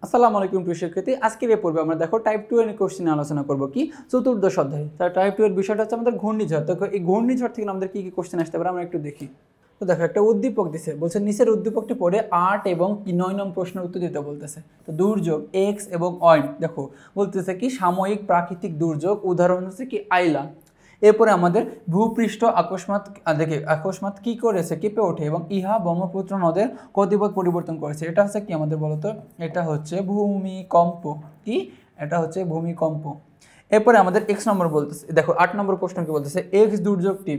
আসসালামু আলাইকুম প্রিয় শিক্ষার্থী, আজকের এই পর্বে আমরা দেখো টাইপ 2 এর কোশ্চেন আলোচনা করব কি চতুর্দশ অধ্যায়। তার টাইপ 2 এর বিষয়টা হচ্ছে আমাদের ঘূর্ণিঝড়। তো এই ঘূর্ণিঝড় থেকে আমাদের কি কি কোশ্চেন আসতে পারে আমরা একটু দেখি। তো দেখো একটা উদ্দীপক দিছে, বলছে নিচের উদ্দীপকটি পড়ে 8 এবং 9 নং প্রশ্নের উত্তর দিতে বলতেছে। তো দুর্যোগ এক্স এবং ওয়াই দেখো বলতেছে কি সাময়িক প্রাকৃতিক দুর্যোগ, উদাহরণ হচ্ছে কি আইলা। এরপরে আমাদের ভূপৃষ্ঠ আকস্মাৎ কি করেছে, কেঁপে ওঠে এবং ইহা ব্রহ্মপুত্র নদের গতিপথ পরিবর্তন করেছে। এটা হচ্ছে কি আমাদের বলতো, এটা হচ্ছে ভূমিকম্প। কি এটা হচ্ছে ভূমিকম্প। এরপরে আমাদের এক্স নম্বর বলতেছে, দেখো 8 নম্বর প্রশ্ন কি বলতেছে, এক্স দুর্যোগটি,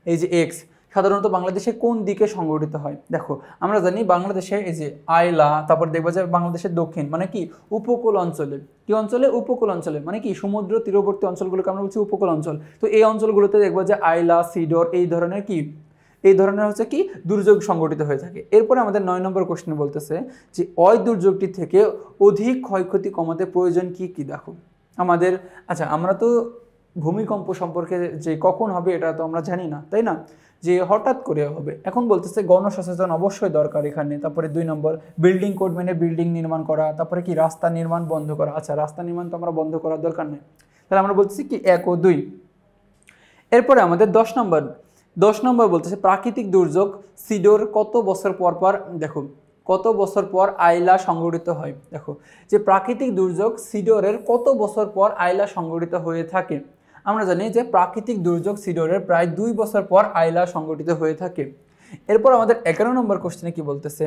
এই যে এক্স সাধারণত বাংলাদেশে কোন দিকে সংঘটিত হয়। দেখো আমরা জানি বাংলাদেশে এই যে আইলা, তারপর দেখবা যে বাংলাদেশের দক্ষিণ মানে কি উপকূল অঞ্চলে, কি অঞ্চলে উপকূল অঞ্চলে মানে কি সমুদ্র তীরবর্তী অঞ্চলগুলোকে আমরা বলছি উপকূল অঞ্চল। তো এই অঞ্চলগুলোতে দেখবা যে আইলা, সিডর এই ধরনের কি এই ধরনের হচ্ছে কি দুর্যোগ সংঘটিত হয়ে থাকে। এরপরে আমাদের 9 নম্বর কোশ্চেন বলতেছে যে ওই দুর্যোগটি থেকে অধিক ক্ষয়ক্ষতি কমাতে প্রয়োজন কি কি। দেখো আমাদের আচ্ছা আমরা তো ভূমিকম্প সম্পর্কে যে কখন হবে এটা তো আমরা জানি না, তাই না, যে হঠাৎ করে হবে। এখন বলতেছে গণসচেতন অবশ্যই দরকার এখানে। তারপরে 2 নম্বর বিল্ডিং কোড মেনে বিল্ডিং নির্মাণ করা, তারপরে কি রাস্তা নির্মাণ বন্ধ করা। আচ্ছা রাস্তা নির্মাণ তো আমরা বন্ধ করার দরকার নেই, তাহলে আমরা বলতেছি কি 1 ও 2। এরপরে আমাদের 10 নম্বর বলতেছে প্রাকৃতিক দুর্যোগ সিডোর কত বছর পর পর, দেখো কত বছর পর আইলা সংঘটিত হয়। দেখো যে প্রাকৃতিক দুর্যোগ সিডোরের কত বছর পর আইলা সংঘটিত হয়ে থাকে। আমরা জানি যে প্রাকৃতিক দুর্যোগ সিডোরের প্রায় 2 বছর পর আইলা সংঘটিত হয়ে থাকে। এরপর আমাদের 11 নম্বর কোশ্চেনে কি বলতেছে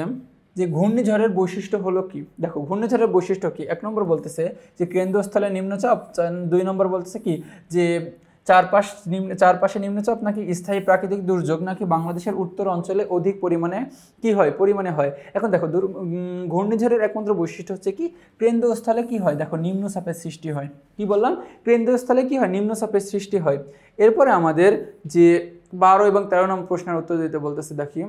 যে ঘূর্ণিঝড়ের বৈশিষ্ট্য হলো কি। দেখো ঘূর্ণিঝড়ের বৈশিষ্ট্য কি, 1 নম্বর বলতেছে যে কেন্দ্রস্থলে নিম্নচাপ, 2 নম্বর বলতেছে কি যে চারপাশে নিম্নচাপ নাকি স্থায়ী প্রাকৃতিক দুর্যোগ নাকি বাংলাদেশের উত্তর অঞ্চলে অধিক পরিমাণে কি হয় পরিমাণে হয়। এখন দেখো ঘূর্ণিঝড়ের একমাত্র বৈশিষ্ট্য হচ্ছে কি কেন্দ্রস্থলে কি হয়, দেখো নিম্নচাপের সৃষ্টি হয়। কি বললাম, কেন্দ্রস্থলে কি হয় নিম্নচাপের সৃষ্টি হয়। এরপরে আমাদের যে 12 এবং 13 নম্বর প্রশ্নের উত্তর দিতে বলতেছে। দেখি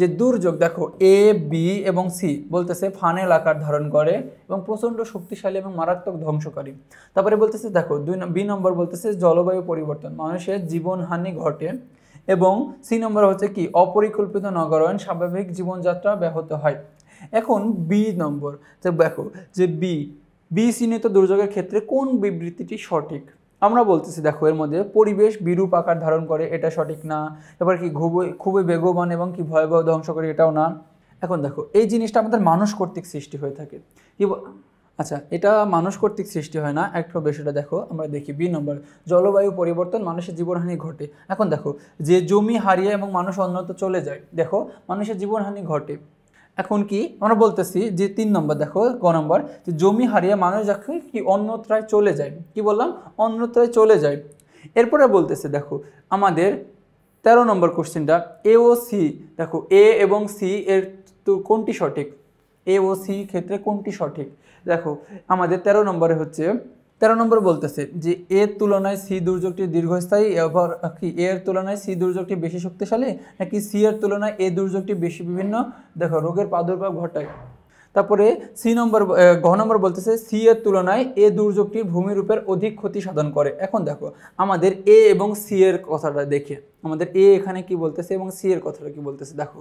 যে দুর্যোগ, দেখো এ বি এবং সি বলতেছে ফানেল আকার ধারণ করে এবং প্রচণ্ড শক্তিশালী এবং মারাত্মক ধ্বংসকারী। তারপরে বলতেছে দেখো বি নম্বর বলতেছে জলবায়ু পরিবর্তন, মানুষের জীবনহানি ঘটে। এবং সি নম্বর হচ্ছে কি অপরিকল্পিত নগরায়ণ, স্বাভাবিক জীবনযাত্রা ব্যাহত হয়। এখন বি নম্বর দেখো যে বি চিহ্নিত দুর্যোগের ক্ষেত্রে কোন বিবৃতিটি সঠিক। আমরা বলতেছি দেখো এর মধ্যে পরিবেশ বিরূপ আকার ধারণ করে, এটা সঠিক না। তারপর কি খুবই বেগবান এবং কি ভয়াবহ ধ্বংস করে, এটাও না। এখন দেখো এই জিনিসটা আমাদের মানুষ কর্তৃক সৃষ্টি হয়ে থাকে। কি আচ্ছা এটা মানুষ কর্তৃক সৃষ্টি হয় না, একটু বিষয়টা দেখো আমরা দেখি। বি নম্বর জলবায়ু পরিবর্তন, মানুষের জীবনহানি ঘটে। এখন দেখো যে জমি হারিয়ে এবং মানুষ অন্যত্র চলে যায়, দেখো মানুষের জীবনহানি ঘটে। এখন কি আমরা বলতেছি যে 3 নম্বর দেখো গ নম্বর যে জমি হারিয়ে মানুষ যাকে কি অন্যত্রায় চলে যায়। কি বললাম, অন্যত্রায় চলে যায়। এরপরে বলতেছে দেখো আমাদের 13 নম্বর কোশ্চেনটা এ ও সি, দেখো এ এবং সি এর তো কোনটি সঠিক, এ ও সি ক্ষেত্রে কোনটি সঠিক। দেখো আমাদের 13 নম্বরে হচ্ছে 13 নম্বর বলতেছে যে এর তুলনায় সি দুর্যোগটি দীর্ঘস্থায়ী, এবার কি এর তুলনায় সি দুর্যোগটি বেশি শক্তিশালী নাকি সি এর তুলনায় এ দুর্যোগটি বেশি বিভিন্ন দেখো রোগের প্রাদুর্ভাব ঘটায়। তারপরে ঘ নম্বর বলতেছে সি এর তুলনায় এ দুর্যোগটি ভূমিরূপের অধিক ক্ষতি সাধন করে। এখন দেখো আমাদের এ এবং সি এর কথাটা দেখে আমাদের এ এখানে কি বলতেছে এবং সি এর কথাটা কি বলতেছে। দেখো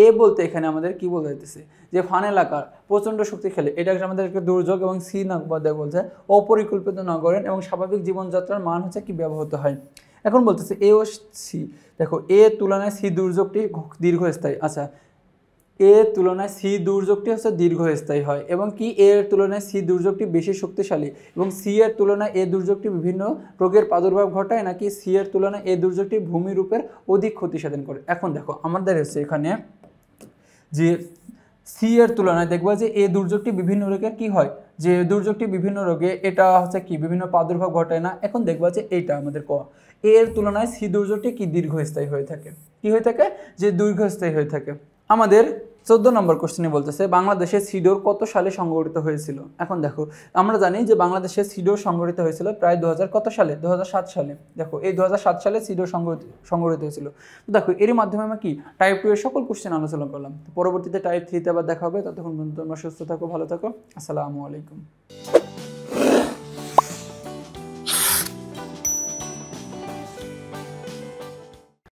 এ বলতে এখানে আমাদের কি বলতেছে যে ফানেল আকার প্রচণ্ড শক্তিশালী, এটা আমাদের একটা দুর্যোগ। এবং সি নম্বর বলছে অপরিকল্পিত নগরায়ণ এবং স্বাভাবিক জীবনযাত্রার মান হচ্ছে কি ব্যাহত হয়। এখন বলতেছে এ ও সি, দেখো এ তুলনায় সি দুর্যোগটি দীর্ঘস্থায়ী। আচ্ছা এর তুলনায় সি দুর্যোগটি হচ্ছে দীর্ঘস্থায়ী হয় এবং কি এর তুলনায় সি দুর্যোগটি বেশি শক্তিশালী এবং সি এর তুলনায় এ দুর্যোগটি বিভিন্ন রোগের প্রাদুর্ভাব ঘটায় নাকি সি এর তুলনায় এ দুর্যোগটি ভূমিরূপের অধিক ক্ষতি সাধন করে। এখন দেখো আমাদের হচ্ছে এখানে যে সি এর তুলনায় দেখবো যে এ দুর্যোগটি বিভিন্ন রোগের কি হয়, যে দুর্যোগটি বিভিন্ন রোগে এটা হচ্ছে কি বিভিন্ন প্রাদুর্ভাব ঘটায় না। এখন দেখবো যে এইটা আমাদের এর তুলনায় সি দুর্যোগটি কি দীর্ঘস্থায়ী হয়ে থাকে, কি হয়ে থাকে যে দীর্ঘস্থায়ী হয়ে থাকে। আমাদের 14 নম্বর কোশ্চেনে বলতেছে বাংলাদেশে সিডোর কত সালে সংগঠিত হয়েছিল। এখন দেখো আমরা জানি যে বাংলাদেশে সিডোর সংগঠিত হয়েছিল প্রায় 2000 কত সালে 2007 সালে। দেখো এই 2007 সালে সিডোর সংগঠিত হয়েছিল। তো দেখো এর মাধ্যমে আমরা কি টাইপ 2 এর সকল কোশ্চেন আলোচনা করলাম। পরবর্তীতে টাইপ 3 তে আবার দেখা হবে। ততক্ষণ পর্যন্ত তোমরা সুস্থ থাকো, ভালো থাকো। আসসালামু আলাইকুম।